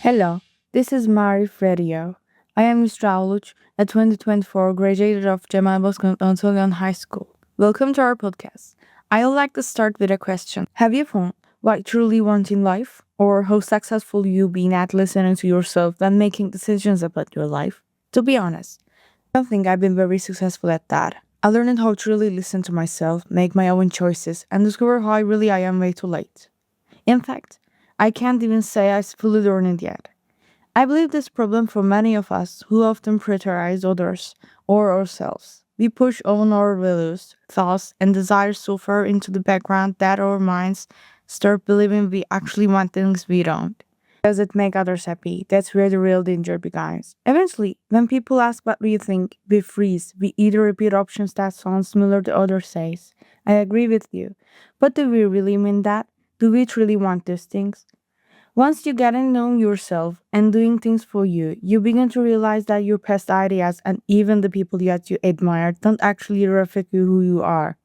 Hello, this is Maarif Radio. I am Yüsra ULUÇ, a 2024 graduate of Cemal Bozkurt Anatolian High School. Welcome to our podcast. I would like to start with a question. Have you found what you truly want in life? Or how successful you've been at listening to yourself and making decisions about your life? To be honest, I don't think I've been very successful at that. I learned how to truly listen to myself, make my own choices, and discover how I am way too late. In fact, I can't even say I fully learned it yet. I believe this problem for many of us who often prioritize others or ourselves. We push on our values, thoughts, and desires so far into the background that our minds start believing we actually want things we don't. Does it make others happy? That's where the real danger begins. Eventually, when people ask what we think, we freeze. We either repeat options that sound similar to others says. I agree with you. But do we really mean that? Do we truly want these things? Once you get to know yourself and doing things for you, you begin to realize that your past ideas and even the people that you admire don't actually reflect who you are.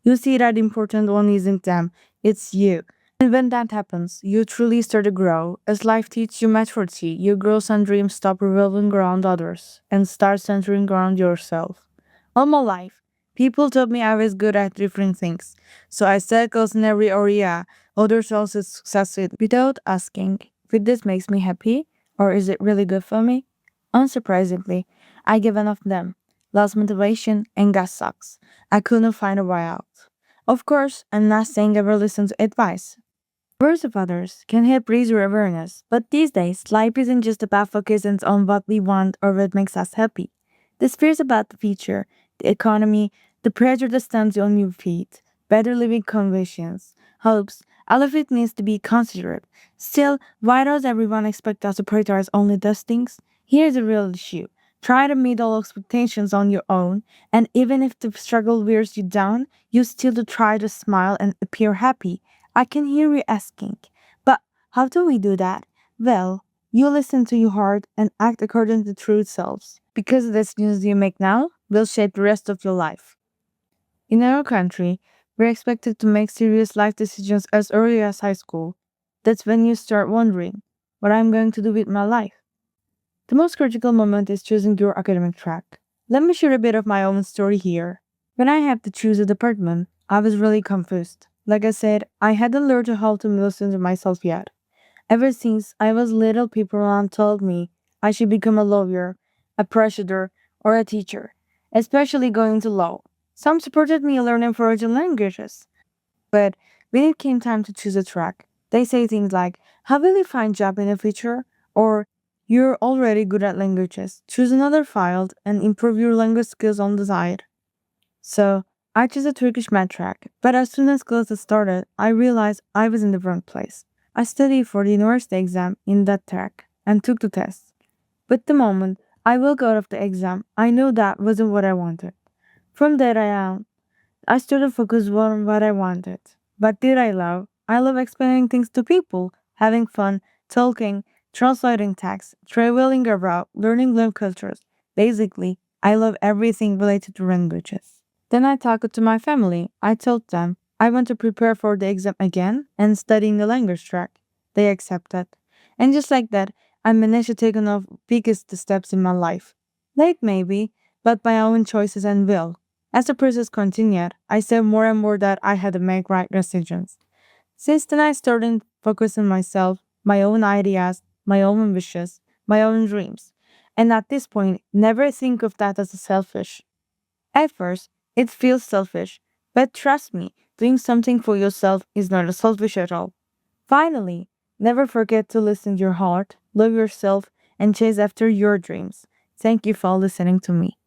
You see that important one isn't them, it's you. And when that happens, you truly start to grow. As life teaches you maturity, your goals and dreams stop revolving around others and start centering around yourself. All my life, people told me I was good at different things, so I set goals in every area others also success with without asking, "Will this makes me happy? Or is it really good for me?" Unsurprisingly, I gave up them, lost motivation, and got sucks. I couldn't find a way out. Of course, I'm not saying ever listen to advice. Words of others can help raise your awareness, but these days, life isn't just about focusing on what we want or what makes us happy. This fears about the future, the economy, the pressure that stands on your feet, better living conditions, hopes, all of it needs to be considered. Still, why does everyone expect us to prioritize only those things? Here's the real issue. Try to meet all expectations on your own, and even if the struggle wears you down, you still to try to smile and appear happy. I can hear you asking, but how do we do that? Well, you listen to your heart and act according to true selves, because the decisions you make now will shape the rest of your life. In our country, we're expected to make serious life decisions as early as high school. That's when you start wondering, what I'm going to do with my life. The most critical moment is choosing your academic track. Let me share a bit of my own story here. When I had to choose a department, I was really confused. Like I said, I hadn't learned how to listen to myself yet. Ever since I was little, people around told me I should become a lawyer, a president, or a teacher, especially going to law. Some supported me learning foreign languages. But when it came time to choose a track, they say things like, "How will you find job in the future?" Or "You're already good at languages. Choose another field and improve your language skills on the side." So I chose a Turkish math track, but as soon as classes started, I realized I was in the wrong place. I studied for the university exam in that track and took the test. But the moment I walked out of the exam, I knew that wasn't what I wanted. From there on, I started focusing on what I wanted. What did I love? I love explaining things to people, having fun, talking, translating text, traveling around, learning new cultures. Basically, I love everything related to languages. Then I talked to my family. I told them I want to prepare for the exam again and studying the language track. They accepted. And just like that, I managed to take one of the biggest steps in my life. Late maybe, but by my own choices and will. As the process continued, I saw more and more that I had to make right decisions. Since then, I started focusing on myself, my own ideas, my own wishes, my own dreams. And at this point, never think of that as a selfish. At first, it feels selfish, but trust me, doing something for yourself is not a selfish at all. Finally, never forget to listen to your heart, love yourself, and chase after your dreams. Thank you for listening to me.